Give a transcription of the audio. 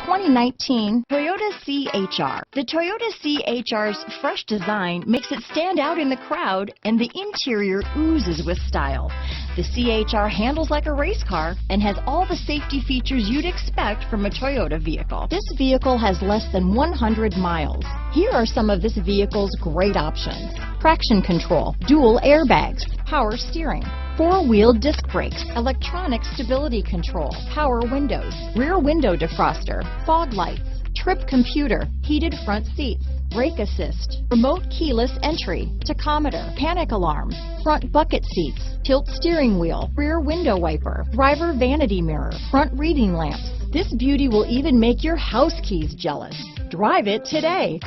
2019 Toyota CHR. The Toyota CHR's fresh design makes it stand out in the crowd, and the interior oozes with style. The CHR handles like a race car and has all the safety features you'd expect from a Toyota vehicle. This vehicle has less than 100 miles. Here are some of this vehicle's great options: traction control, dual airbags, power steering, four-wheel disc brakes, electronic stability control, power windows, rear window defroster, fog lights, trip computer, heated front seats, brake assist, remote keyless entry, tachometer, panic alarm, front bucket seats, tilt steering wheel, rear window wiper, driver vanity mirror, front reading lamps. This beauty will even make your house keys jealous. Drive it today.